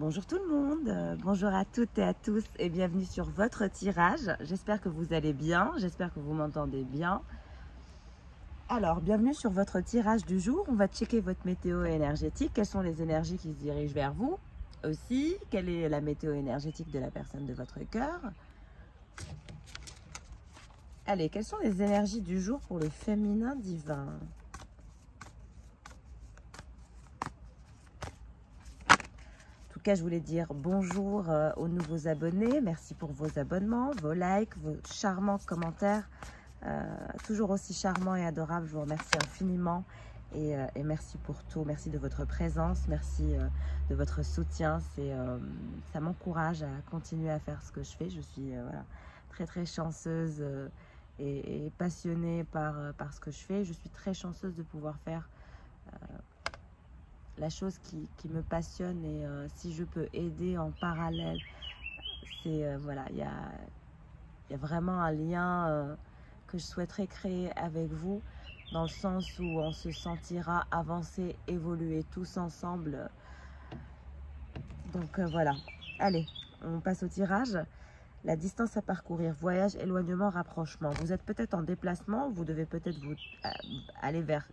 Bonjour tout le monde, bonjour à toutes et à tous et bienvenue sur votre tirage. J'espère que vous allez bien, j'espère que vous m'entendez bien. Alors, bienvenue sur votre tirage du jour. On va checker votre météo énergétique. Quelles sont les énergies qui se dirigent vers vous? Aussi, quelle est la météo énergétique de la personne de votre cœur? Allez, quelles sont les énergies du jour pour le féminin divin? En tout cas, je voulais dire bonjour aux nouveaux abonnés. Merci pour vos abonnements, vos likes, vos charmants commentaires. Toujours aussi charmant et adorable. Je vous remercie infiniment et merci pour tout. Merci de votre présence, merci de votre soutien. Ça m'encourage à continuer à faire ce que je fais. Je suis voilà, très chanceuse et passionnée par ce que je fais. Je suis très chanceuse de pouvoir faire la chose qui me passionne et si je peux aider en parallèle, c'est voilà, il y a vraiment un lien que je souhaiterais créer avec vous, dans le sens où on se sentira avancer, évoluer tous ensemble. Donc voilà, allez, on passe au tirage. La distance à parcourir, voyage, éloignement, rapprochement. Vous êtes peut-être en déplacement, vous devez peut-être vous aller vers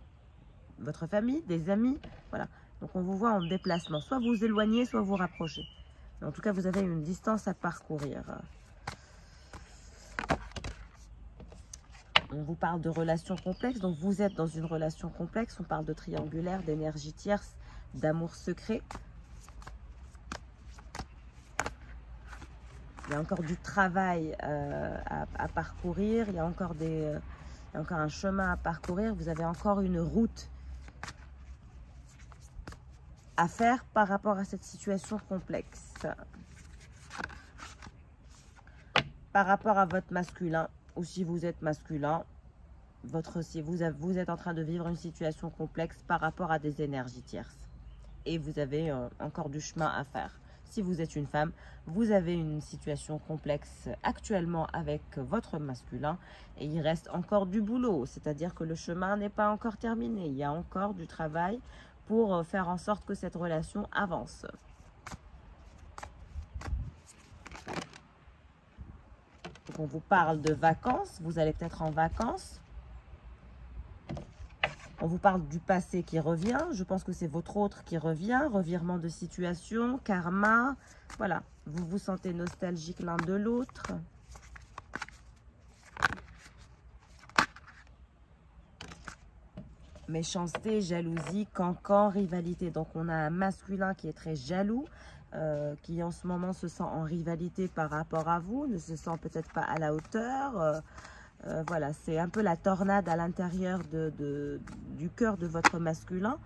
votre famille, des amis, voilà. Donc on vous voit en déplacement, soit vous éloignez, soit vous rapprochez. En tout cas, vous avez une distance à parcourir. On vous parle de relations complexes, donc vous êtes dans une relation complexe. On parle de triangulaire, d'énergie tierce, d'amour secret. Il y a encore du travail à parcourir, il y a encore un chemin à parcourir. Vous avez encore une route à faire par rapport à cette situation complexe. Par rapport à votre masculin, ou si vous êtes masculin, si vous êtes en train de vivre une situation complexe par rapport à des énergies tierces. Et vous avez encore du chemin à faire. Si vous êtes une femme, vous avez une situation complexe actuellement avec votre masculin et il reste encore du boulot. C'est-à-dire que le chemin n'est pas encore terminé. Il y a encore du travail pour faire en sorte que cette relation avance. Donc on vous parle de vacances, vous allez peut-être en vacances. On vous parle du passé qui revient, je pense que c'est votre autre qui revient, revirement de situation, karma, voilà. Vous vous sentez nostalgique l'un de l'autre. Méchanceté, jalousie, cancan, rivalité. Donc on a un masculin qui est très jaloux, qui en ce moment se sent en rivalité par rapport à vous, ne se sent peut-être pas à la hauteur. Voilà, c'est un peu la tornade à l'intérieur du cœur de votre masculin.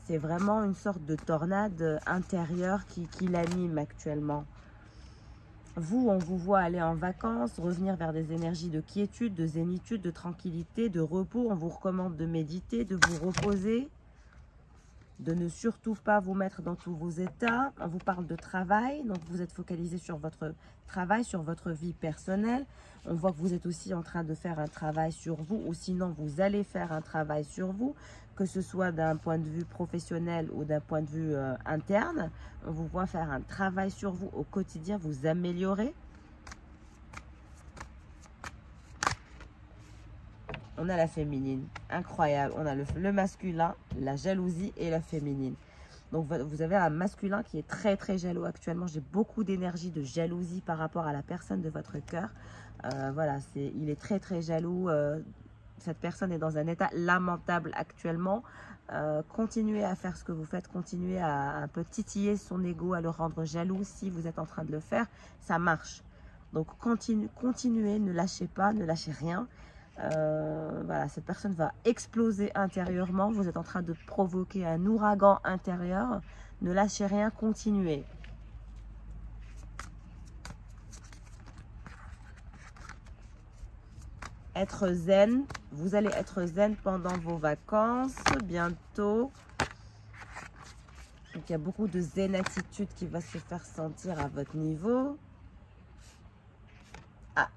C'est vraiment une sorte de tornade intérieure qui l'anime actuellement. Vous, on vous voit aller en vacances, revenir vers des énergies de quiétude, de zénitude, de tranquillité, de repos. On vous recommande de méditer, de vous reposer, de ne surtout pas vous mettre dans tous vos états. On vous parle de travail, donc vous êtes focalisé sur votre travail, sur votre vie personnelle. On voit que vous êtes aussi en train de faire un travail sur vous, ou sinon vous allez faire un travail sur vous, que ce soit d'un point de vue professionnel ou d'un point de vue interne. On vous voit faire un travail sur vous au quotidien, vous améliorer. On a la féminine, incroyable. On a le masculin, la jalousie et la féminine. Donc vous avez un masculin qui est très jaloux actuellement. J'ai beaucoup d'énergie de jalousie par rapport à la personne de votre cœur. Voilà, il est très jaloux. Cette personne est dans un état lamentable actuellement. Continuez à faire ce que vous faites, continuez à un peu titiller son ego, à le rendre jaloux. Si vous êtes en train de le faire, ça marche. Donc continuez, ne lâchez pas, ne lâchez rien. Voilà, cette personne va exploser intérieurement. Vous êtes en train de provoquer un ouragan intérieur. Ne lâchez rien, continuez. Être zen, vous allez être zen pendant vos vacances bientôt. Donc il y a beaucoup de zen attitude qui va se faire sentir à votre niveau.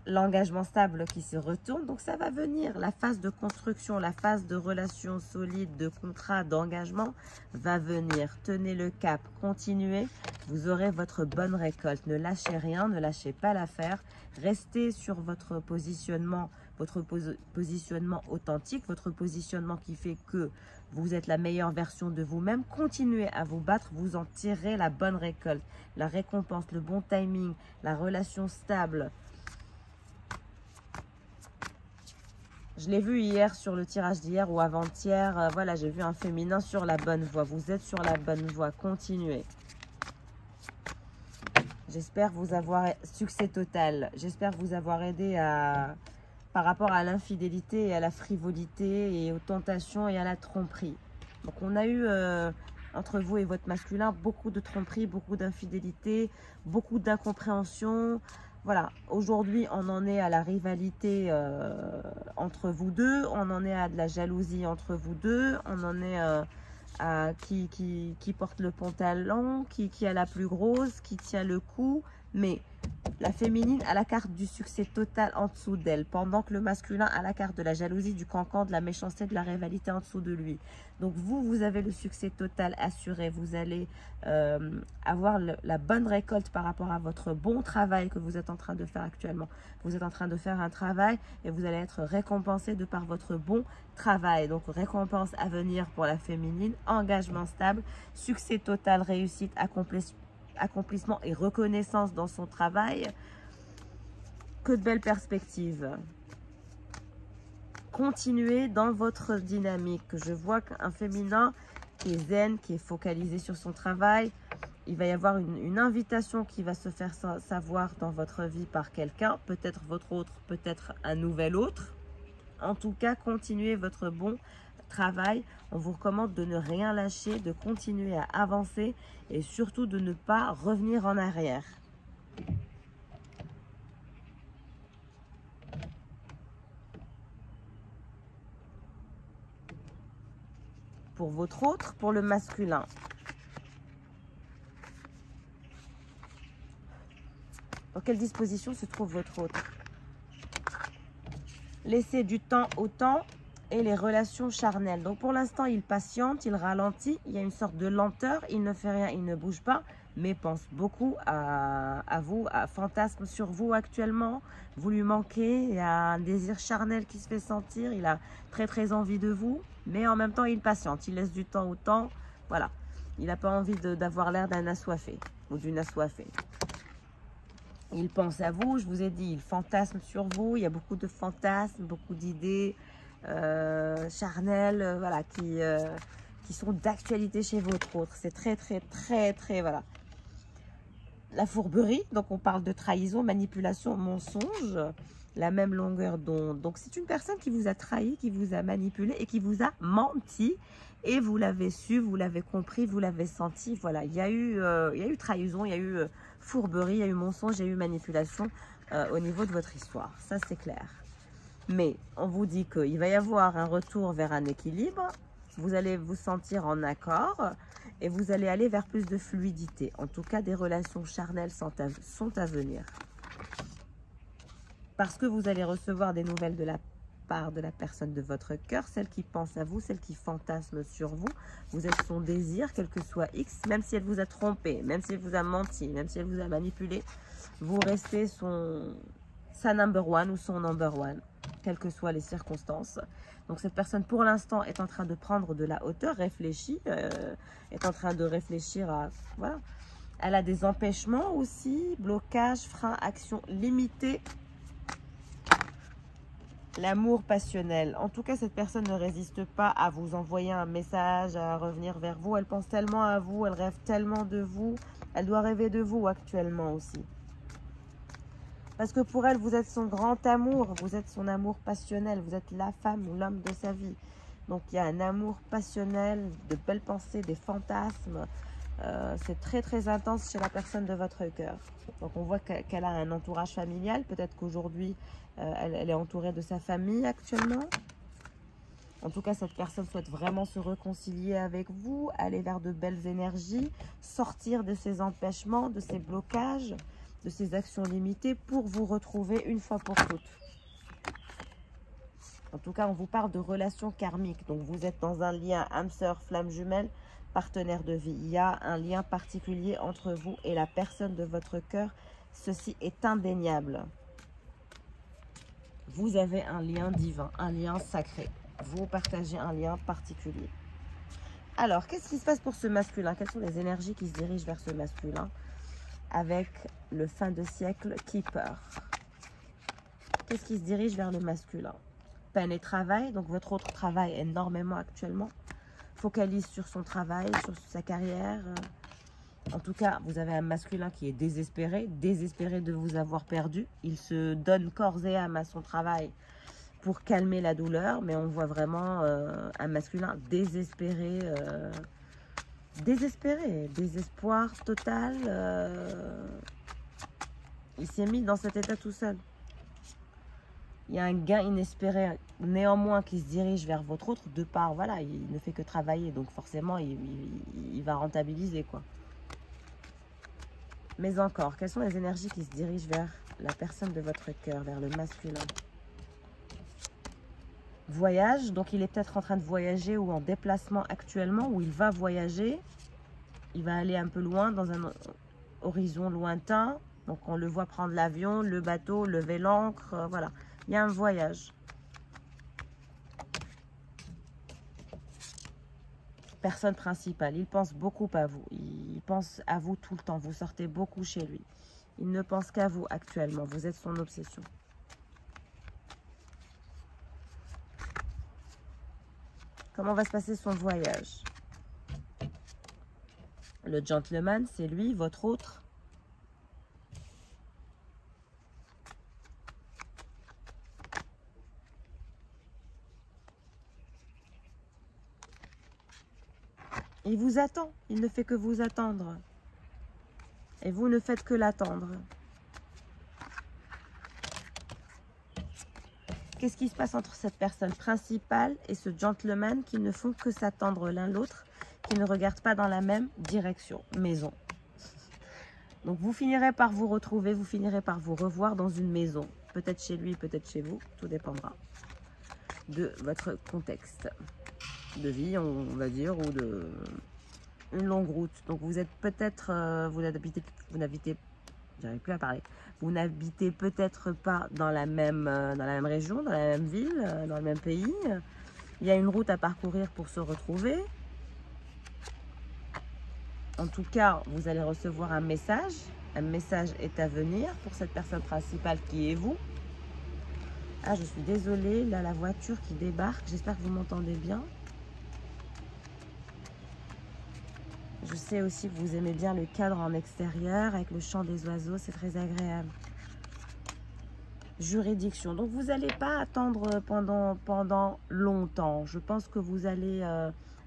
l'engagement stable qui se retourne. Donc ça va venir, la phase de construction, la phase de relation solide, de contrat, d'engagement va venir. Tenez le cap, continuez, vous aurez votre bonne récolte. Ne lâchez rien, ne lâchez pas l'affaire. Restez sur votre positionnement authentique, votre positionnement qui fait que vous êtes la meilleure version de vous-même. Continuez à vous battre, vous en tirerez la bonne récolte, la récompense, le bon timing, la relation stable. Je l'ai vu hier sur le tirage d'hier ou avant-hier. Voilà, j'ai vu un féminin sur la bonne voie. Vous êtes sur la bonne voie. Continuez. J'espère vous avoir succès total. J'espère vous avoir aidé par rapport à l'infidélité et à la frivolité et aux tentations et à la tromperie. Donc on a eu entre vous et votre masculin beaucoup de tromperie, beaucoup d'infidélité, beaucoup d'incompréhension. Voilà, aujourd'hui on en est à la rivalité entre vous deux, on en est à de la jalousie entre vous deux, on en est à qui porte le pantalon, qui a la plus grosse, qui tient le coup, mais la féminine a la carte du succès total en dessous d'elle, pendant que le masculin a la carte de la jalousie, du cancan, de la méchanceté, de la rivalité en dessous de lui. Donc vous avez le succès total assuré, vous allez avoir la bonne récolte par rapport à votre bon travail que vous êtes en train de faire actuellement. Vous êtes en train de faire un travail et vous allez être récompensé de par votre bon travail. Donc récompense à venir pour la féminine, engagement stable, succès total, réussite, accomplissement et reconnaissance dans son travail. Que de belles perspectives. Continuez dans votre dynamique. Je vois qu'un féminin qui est zen, qui est focalisé sur son travail, il va y avoir une invitation qui va se faire savoir dans votre vie par quelqu'un, peut-être votre autre, peut-être un nouvel autre. En tout cas, continuez votre bon travail. On vous recommande de ne rien lâcher, de continuer à avancer et surtout de ne pas revenir en arrière. Pour votre autre, pour le masculin. Dans quelle disposition se trouve votre autre? Laissez du temps au temps et les relations charnelles. Donc pour l'instant, il patiente, il ralentit, il y a une sorte de lenteur, il ne fait rien, il ne bouge pas, mais pense beaucoup à vous, fantasme sur vous actuellement. Vous lui manquez, il y a un désir charnel qui se fait sentir, il a très envie de vous, mais en même temps, il patiente, il laisse du temps au temps. Voilà, il n'a pas envie d'avoir l'air d'un assoiffé ou d'une assoiffée. Il pense à vous, je vous ai dit, il fantasme sur vous, il y a beaucoup de fantasmes, beaucoup d'idées charnelles, voilà, qui sont d'actualité chez votre autre. C'est très, voilà. La fourberie, donc on parle de trahison, manipulation, mensonge, la même longueur d'onde. Donc c'est une personne qui vous a trahi, qui vous a manipulé et qui vous a menti. Et vous l'avez su, vous l'avez compris, vous l'avez senti. Voilà, il y a eu trahison, il y a eu fourberie, il y a eu mensonge, il y a eu manipulation au niveau de votre histoire. Ça, c'est clair. Mais on vous dit qu'il va y avoir un retour vers un équilibre. Vous allez vous sentir en accord et vous allez aller vers plus de fluidité. En tout cas, des relations charnelles sont à venir. Parce que vous allez recevoir des nouvelles de la part de la personne de votre cœur, celle qui pense à vous, celle qui fantasme sur vous. Vous êtes son désir, quel que soit X, même si elle vous a trompé, même si elle vous a menti, même si elle vous a manipulé, vous restez sa number one ou son number one, quelles que soient les circonstances. Donc cette personne pour l'instant est en train de prendre de la hauteur, réfléchit, est en train de réfléchir à... Voilà. Elle a des empêchements aussi, blocage, frein, action limitée. L'amour passionnel. En tout cas, cette personne ne résiste pas à vous envoyer un message, à revenir vers vous. Elle pense tellement à vous, elle rêve tellement de vous. Elle doit rêver de vous actuellement aussi. Parce que pour elle, vous êtes son grand amour. Vous êtes son amour passionnel. Vous êtes la femme ou l'homme de sa vie. Donc, il y a un amour passionnel, de belles pensées, des fantasmes. C'est très intense chez la personne de votre cœur. Donc, on voit qu'elle a un entourage familial. Peut-être qu'aujourd'hui, elle est entourée de sa famille actuellement. En tout cas, cette personne souhaite vraiment se réconcilier avec vous, aller vers de belles énergies, sortir de ses empêchements, de ses blocages. de ces actions limitées pour vous retrouver une fois pour toutes. En tout cas, on vous parle de relations karmiques. Donc, vous êtes dans un lien âme sœur, flamme jumelle, partenaire de vie. Il y a un lien particulier entre vous et la personne de votre cœur. Ceci est indéniable. Vous avez un lien divin, un lien sacré. Vous partagez un lien particulier. Alors, qu'est-ce qui se passe pour ce masculin? Quelles sont les énergies qui se dirigent vers ce masculin avec le fin de siècle Keeper? Qu'est-ce qui se dirige vers le masculin? Peine et travail. Donc, votre autre travaille énormément actuellement. Focalise sur son travail, sur sa carrière. En tout cas, vous avez un masculin qui est désespéré de vous avoir perdu. Il se donne corps et âme à son travail pour calmer la douleur, mais on voit vraiment un masculin désespéré, désespoir total. Il s'est mis dans cet état tout seul. Il y a un gain inespéré néanmoins qui se dirige vers votre autre, de part, voilà, il ne fait que travailler, donc forcément il va rentabiliser, quoi. Mais encore, quelles sont les énergies qui se dirigent vers la personne de votre cœur, vers le masculin? Voyage, donc il est peut-être en train de voyager ou en déplacement actuellement, ou il va voyager. Il va aller un peu loin, dans un horizon lointain. Donc on le voit prendre l'avion, le bateau, lever l'ancre, voilà. Il y a un voyage. Personne principale, il pense beaucoup à vous. Il pense à vous tout le temps, vous sortez beaucoup chez lui. Il ne pense qu'à vous actuellement, vous êtes son obsession. Comment va se passer son voyage? Le gentleman, c'est lui, votre autre. Il vous attend, il ne fait que vous attendre. Et vous ne faites que l'attendre. Qu'est-ce qui se passe entre cette personne principale et ce gentleman qui ne font que s'attendre l'un l'autre, qui ne regardent pas dans la même direction, maison? Donc vous finirez par vous retrouver, vous finirez par vous revoir dans une maison. Peut-être chez lui, peut-être chez vous, tout dépendra de votre contexte de vie, on va dire, ou de une longue route. Donc vous êtes peut-être, vous n'habitez, j'arrive plus à parler, vous n'habitez peut-être pas dans la même région, dans la même ville, dans le même pays. Il y a une route à parcourir pour se retrouver. En tout cas, vous allez recevoir un message. Un message est à venir pour cette personne principale qui est vous. Ah, je suis désolée, là, la voiture qui débarque. J'espère que vous m'entendez bien. Je sais aussi que vous aimez bien le cadre en extérieur avec le chant des oiseaux, c'est très agréable. Juridiction. Donc, vous n'allez pas attendre pendant longtemps. Je pense que vous allez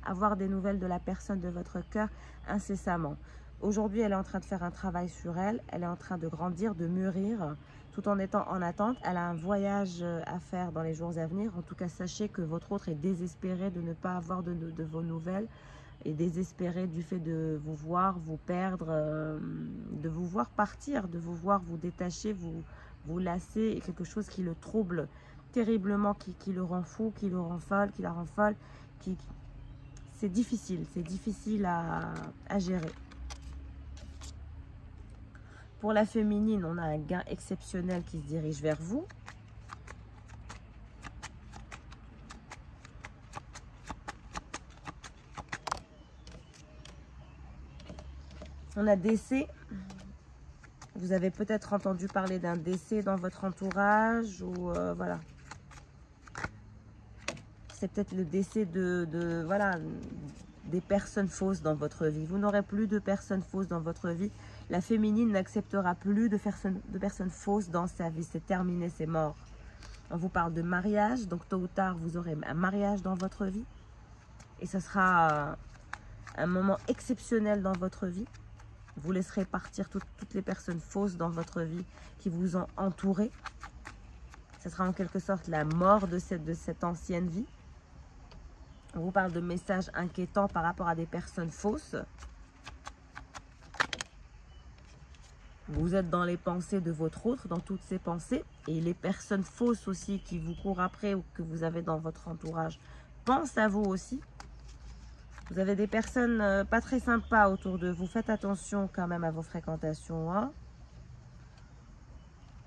avoir des nouvelles de la personne de votre cœur incessamment. Aujourd'hui, elle est en train de faire un travail sur elle. Elle est en train de grandir, de mûrir, tout en étant en attente. Elle a un voyage à faire dans les jours à venir. En tout cas, sachez que votre autre est désespéré de ne pas avoir de vos nouvelles. Et désespéré du fait de vous voir, vous perdre, de vous voir partir, de vous voir vous détacher, vous lasser, et quelque chose qui le trouble terriblement, qui le rend fou, qui le rend folle, qui la rend folle. C'est difficile à gérer. Pour la féminine, on a un gain exceptionnel qui se dirige vers vous. On a décès. Vous avez peut-être entendu parler d'un décès dans votre entourage ou voilà. C'est peut-être le décès voilà, des personnes fausses dans votre vie. Vous n'aurez plus de personnes fausses dans votre vie. La féminine n'acceptera plus de personnes fausses dans sa vie. C'est terminé, c'est mort. On vous parle de mariage. Donc tôt ou tard, vous aurez un mariage dans votre vie. Et ce sera un moment exceptionnel dans votre vie. Vous laisserez partir toutes les personnes fausses dans votre vie qui vous ont entouré. Ce sera en quelque sorte la mort de cette ancienne vie. On vous parle de messages inquiétants par rapport à des personnes fausses. Vous êtes dans les pensées de votre autre, dans toutes ces pensées. Et les personnes fausses aussi qui vous courent après ou que vous avez dans votre entourage pensent à vous aussi. Vous avez des personnes pas très sympas autour de vous. Faites attention quand même à vos fréquentations. Hein.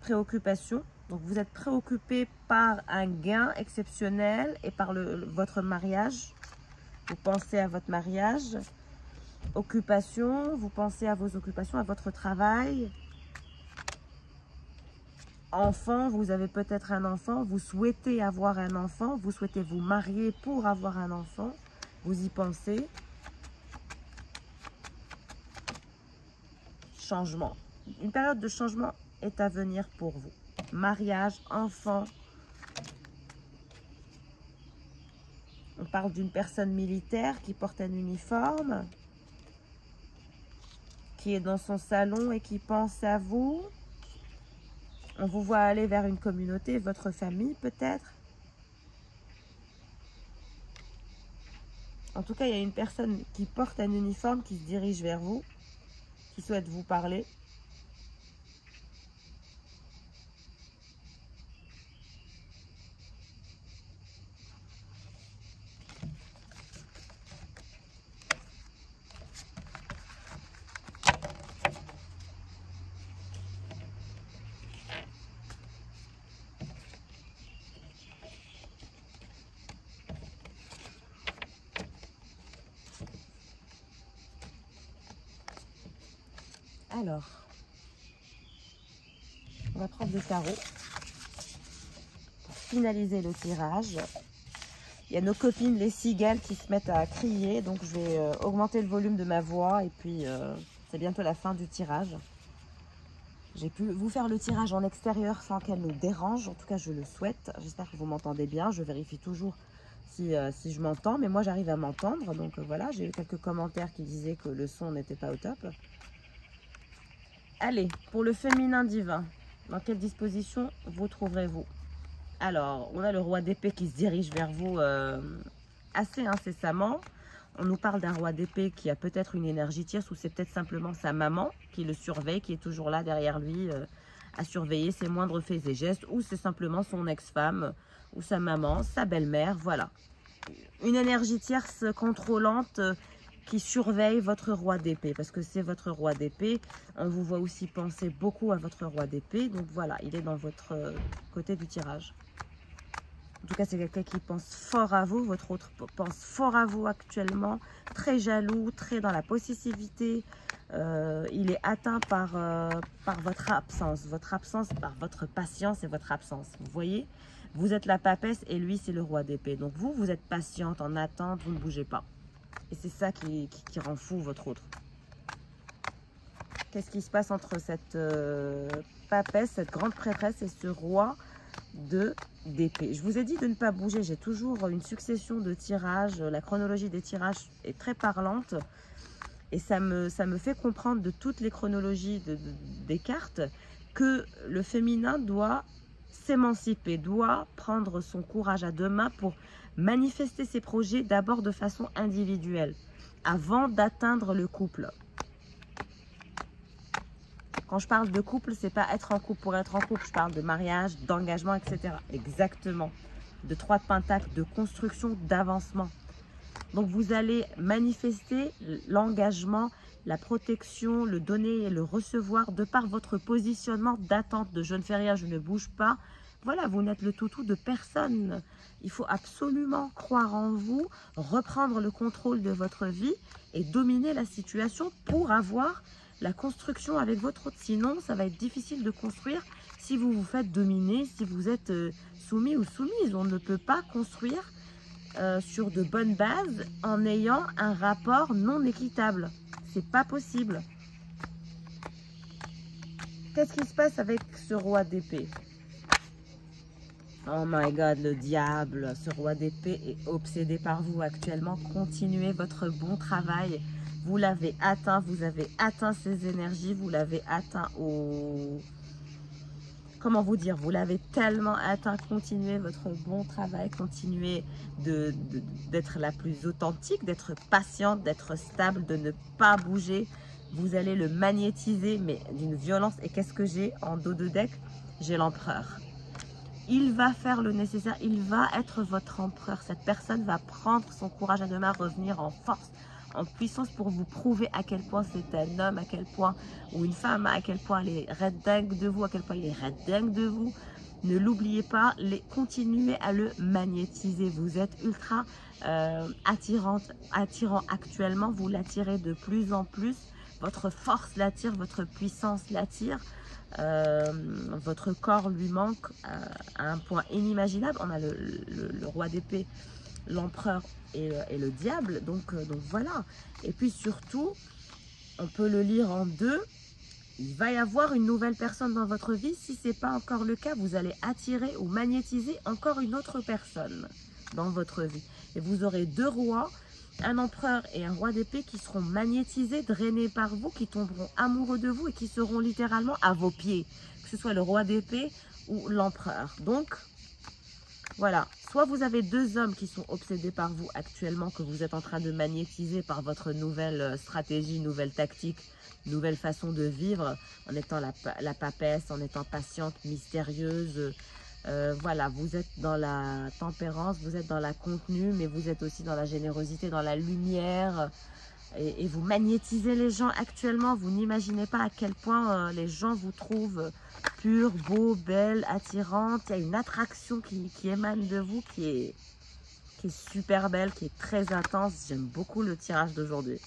Préoccupation. Donc vous êtes préoccupé par un gain exceptionnel et par votre mariage. Vous pensez à votre mariage. Occupation, vous pensez à vos occupations, à votre travail. Enfant, vous avez peut-être un enfant, vous souhaitez avoir un enfant, vous souhaitez vous marier pour avoir un enfant, vous y pensez. Changement. Une période de changement est à venir pour vous. Mariage, enfant. On parle d'une personne militaire qui porte un uniforme, qui est dans son salon et qui pense à vous. On vous voit aller vers une communauté, votre famille peut-être. En tout cas, il y a une personne qui porte un uniforme qui se dirige vers vous, qui souhaite vous parler. Alors, on va prendre des tarots pour finaliser le tirage. Il y a nos copines, les cigales, qui se mettent à crier. Donc, je vais augmenter le volume de ma voix. Et puis, c'est bientôt la fin du tirage. J'ai pu vous faire le tirage en extérieur sans qu'elle nous dérange. En tout cas, je le souhaite. J'espère que vous m'entendez bien. Je vérifie toujours si je m'entends. Mais moi, j'arrive à m'entendre. Donc, voilà, j'ai eu quelques commentaires qui disaient que le son n'était pas au top. Allez, pour le féminin divin, dans quelle disposition vous trouverez-vous? Alors, on a le roi d'épée qui se dirige vers vous assez incessamment. On nous parle d'un roi d'épée qui a peut-être une énergie tierce ou c'est peut-être simplement sa maman qui le surveille, qui est toujours là derrière lui à surveiller ses moindres faits et gestes, ou c'est simplement son ex-femme ou sa maman, sa belle-mère, voilà. Une énergie tierce contrôlante qui surveille votre roi d'épée, parce que c'est votre roi d'épée. On vous voit aussi penser beaucoup à votre roi d'épée, donc voilà, il est dans votre côté du tirage. En tout cas, c'est quelqu'un qui pense fort à vous, votre autre pense fort à vous actuellement, très jaloux, très dans la possessivité. Il est atteint par votre absence, par votre patience et votre absence. Vous voyez, vous êtes la papesse et lui, c'est le roi d'épée. Donc vous êtes patiente, en attente, vous ne bougez pas. Et c'est ça qui rend fou votre autre. Qu'est-ce qui se passe entre cette papesse, cette grande prêtresse et ce roi d'épée? Je vous ai dit de ne pas bouger. J'ai toujours une succession de tirages. La chronologie des tirages est très parlante. Et ça me fait comprendre de toutes les chronologies des cartes que le féminin doit s'émanciper, doit prendre son courage à deux mains pour manifester ses projets d'abord de façon individuelle, avant d'atteindre le couple. Quand je parle de couple, c'est pas être en couple pour être en couple, je parle de mariage, d'engagement, etc. Exactement. De 3 de pentacles, de construction, d'avancement. Donc vous allez manifester l'engagement, la protection, le donner et le recevoir de par votre positionnement d'attente de je ne fais rien, je ne bouge pas. Voilà, vous n'êtes le toutou de personne. Il faut absolument croire en vous, reprendre le contrôle de votre vie et dominer la situation pour avoir la construction avec votre autre. Sinon, ça va être difficile de construire si vous vous faites dominer, si vous êtes soumis ou soumise. On ne peut pas construire sur de bonnes bases en ayant un rapport non équitable. C'est pas possible. Qu'est-ce qui se passe avec ce roi d'épée? Oh my God, le diable, ce roi d'épée est obsédé par vous actuellement. Continuez votre bon travail. Vous l'avez atteint, vous avez atteint ses énergies, vous l'avez atteint au... Comment vous dire? Vous l'avez tellement atteint. Continuez votre bon travail, continuez d'être la plus authentique, d'être patiente, d'être stable, de ne pas bouger. Vous allez le magnétiser, mais d'une violence. Et qu'est-ce que j'ai en dos de deck? J'ai l'empereur. Il va faire le nécessaire, il va être votre empereur. Cette personne va prendre son courage à deux mains, revenir en force, en puissance pour vous prouver à quel point c'est un homme, à quel point, ou une femme, à quel point elle est red dingue de vous, à quel point il est red dingue de vous. Ne l'oubliez pas, continuez à le magnétiser. Vous êtes ultra attirant actuellement, vous l'attirez de plus en plus. Votre force l'attire, votre puissance l'attire. Votre corps lui manque à un point inimaginable. On a le roi d'épée, l'empereur et le diable. Donc voilà. Et puis surtout, on peut le lire en deux. Il va y avoir une nouvelle personne dans votre vie. Si ce n'est pas encore le cas, vous allez attirer ou magnétiser encore une autre personne dans votre vie. Et vous aurez deux rois, un empereur et un roi d'épée qui seront magnétisés, drainés par vous, qui tomberont amoureux de vous et qui seront littéralement à vos pieds. Que ce soit le roi d'épée ou l'empereur. Donc, voilà. Soit vous avez deux hommes qui sont obsédés par vous actuellement, que vous êtes en train de magnétiser par votre nouvelle stratégie, nouvelle tactique, nouvelle façon de vivre, en étant la papesse, en étant patiente, mystérieuse. Voilà, vous êtes dans la tempérance, vous êtes dans la contenue, mais vous êtes aussi dans la générosité, dans la lumière. Et vous magnétisez les gens actuellement. Vous n'imaginez pas à quel point les gens vous trouvent pure, beau, belle, attirante. Il y a une attraction qui émane de vous, qui est super belle, qui est très intense. J'aime beaucoup le tirage d'aujourd'hui.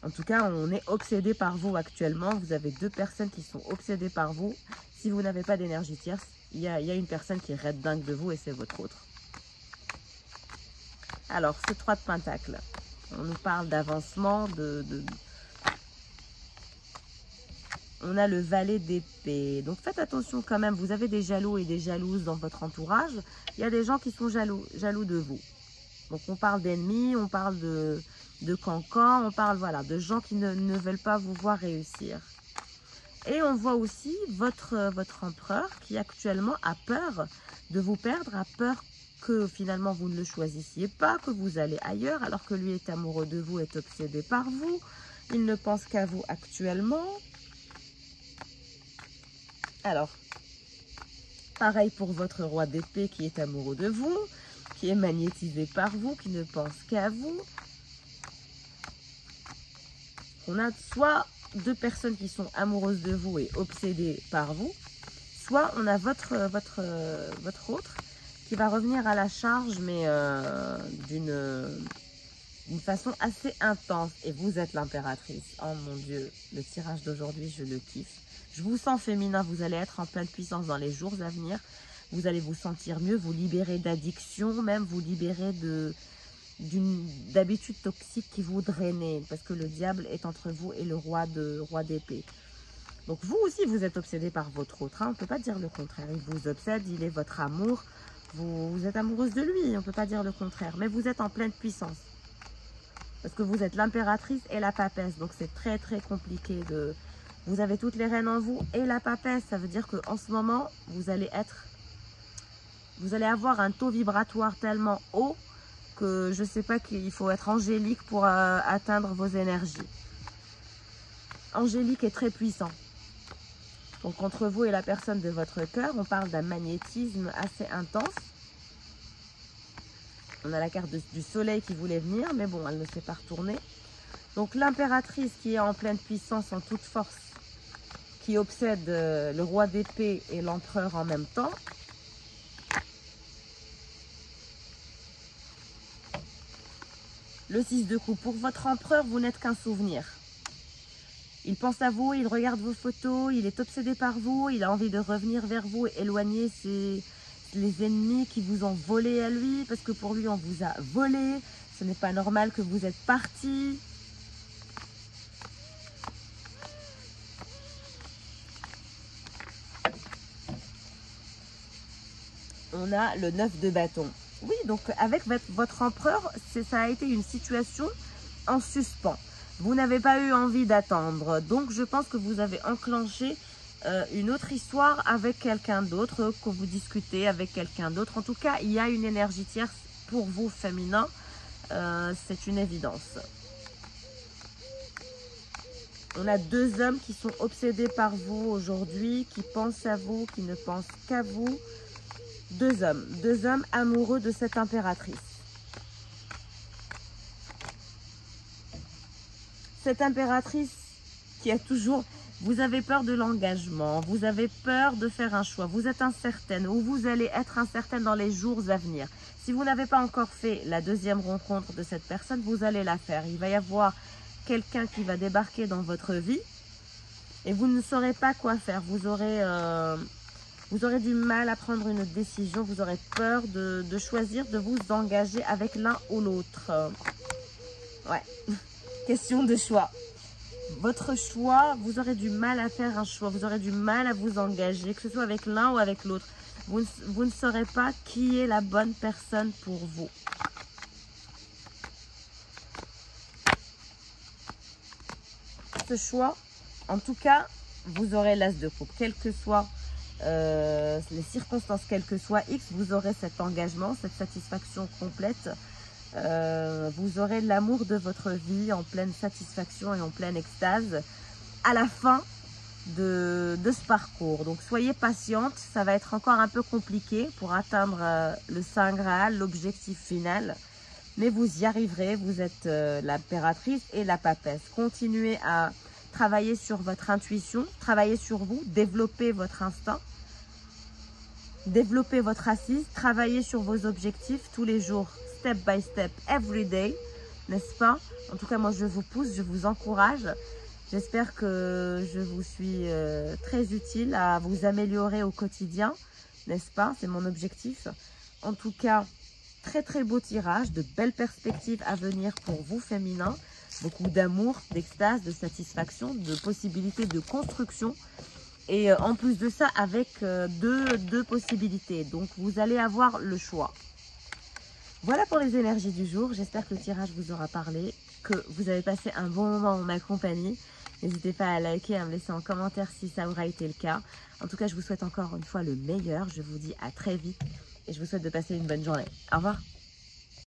En tout cas, on est obsédé par vous actuellement. Vous avez deux personnes qui sont obsédées par vous. Si vous n'avez pas d'énergie tierce, il y a une personne qui est red dingue de vous et c'est votre autre. Alors, ce 3 de Pentacle, on nous parle d'avancement, on a le valet d'épée. Donc, faites attention quand même. Vous avez des jaloux et des jalouses dans votre entourage. Il y a des gens qui sont jaloux de vous. Donc, on parle d'ennemis, on parle de cancans, on parle voilà, de gens qui ne veulent pas vous voir réussir. Et on voit aussi votre empereur qui actuellement a peur de vous perdre, a peur que finalement vous ne le choisissiez pas, que vous allez ailleurs, alors que lui est amoureux de vous, est obsédé par vous. Il ne pense qu'à vous actuellement. Alors, pareil pour votre roi d'épée qui est amoureux de vous, qui est magnétisé par vous, qui ne pense qu'à vous. On a soit deux personnes qui sont amoureuses de vous et obsédées par vous, soit on a votre autre qui va revenir à la charge, mais d'une façon assez intense. Et vous êtes l'impératrice. Oh mon Dieu, le tirage d'aujourd'hui, je le kiffe. Je vous sens féminin, vous allez être en pleine puissance dans les jours à venir. Vous allez vous sentir mieux, vous libérer d'addiction, même vous libérer d'habitudes toxiques qui vous drainent, parce que le diable est entre vous et le roi d'épée. Donc vous aussi, vous êtes obsédé par votre autre. Hein. On ne peut pas dire le contraire. Il vous obsède, il est votre amour. Vous êtes amoureuse de lui, on ne peut pas dire le contraire. Mais vous êtes en pleine puissance. Parce que vous êtes l'impératrice et la papesse. Donc c'est très très compliqué de... Vous avez toutes les reines en vous et la papesse. Ça veut dire qu'en ce moment, vous allez avoir un taux vibratoire tellement haut que je ne sais pas qu'il faut être angélique pour atteindre vos énergies. Angélique est très puissant. Donc entre vous et la personne de votre cœur, on parle d'un magnétisme assez intense. On a la carte du soleil qui voulait venir, mais bon, elle ne s'est pas retournée. Donc l'impératrice qui est en pleine puissance, en toute force, qui obsède le roi d'épée et l'empereur en même temps. Le 6 de coupe. Pour votre empereur, vous n'êtes qu'un souvenir. Il pense à vous, il regarde vos photos, il est obsédé par vous, il a envie de revenir vers vous et éloigner les ennemis qui vous ont volé à lui, parce que pour lui, on vous a volé. Ce n'est pas normal que vous êtes parti. On a le 9 de bâton. Oui, donc avec votre empereur, ça a été une situation en suspens. Vous n'avez pas eu envie d'attendre. Donc, je pense que vous avez enclenché une autre histoire avec quelqu'un d'autre, que vous discutez avec quelqu'un d'autre. En tout cas, il y a une énergie tierce pour vous, féminin. C'est une évidence. On a deux hommes qui sont obsédés par vous aujourd'hui, qui pensent à vous, qui ne pensent qu'à vous. Deux hommes amoureux de cette impératrice. Cette impératrice qui a toujours... Vous avez peur de l'engagement, vous avez peur de faire un choix, vous êtes incertaine ou vous allez être incertaine dans les jours à venir. Si vous n'avez pas encore fait la deuxième rencontre de cette personne, vous allez la faire. Il va y avoir quelqu'un qui va débarquer dans votre vie et vous ne saurez pas quoi faire. Vous aurez du mal à prendre une décision, vous aurez peur de choisir, de vous engager avec l'un ou l'autre. Ouais, question de choix. Votre choix, vous aurez du mal à faire un choix, vous aurez du mal à vous engager, que ce soit avec l'un ou avec l'autre. Vous ne saurez pas qui est la bonne personne pour vous. Ce choix, en tout cas, vous aurez l'as de coupe. Quelles que soient les circonstances, quelles que soient X, vous aurez cet engagement, cette satisfaction complète. Vous aurez l'amour de votre vie en pleine satisfaction et en pleine extase à la fin de ce parcours. Donc soyez patiente, ça va être encore un peu compliqué pour atteindre le Saint Graal, l'objectif final, mais vous y arriverez. Vous êtes l'impératrice et la papesse. Continuez à travailler sur votre intuition, travaillez sur vous, développez votre instinct, développez votre assise, travaillez sur vos objectifs tous les jours, step by step, every day, n'est-ce pas? En tout cas, moi, je vous pousse, je vous encourage. J'espère que je vous suis très utile à vous améliorer au quotidien, n'est-ce pas? C'est mon objectif. En tout cas, très très beau tirage, de belles perspectives à venir pour vous féminins. Beaucoup d'amour, d'extase, de satisfaction, de possibilités de construction. Et en plus de ça, avec deux possibilités. Donc, vous allez avoir le choix. Voilà pour les énergies du jour. J'espère que le tirage vous aura parlé, que vous avez passé un bon moment en ma compagnie. N'hésitez pas à liker, à me laisser en commentaire si ça aura été le cas. En tout cas, je vous souhaite encore une fois le meilleur. Je vous dis à très vite et je vous souhaite de passer une bonne journée. Au revoir.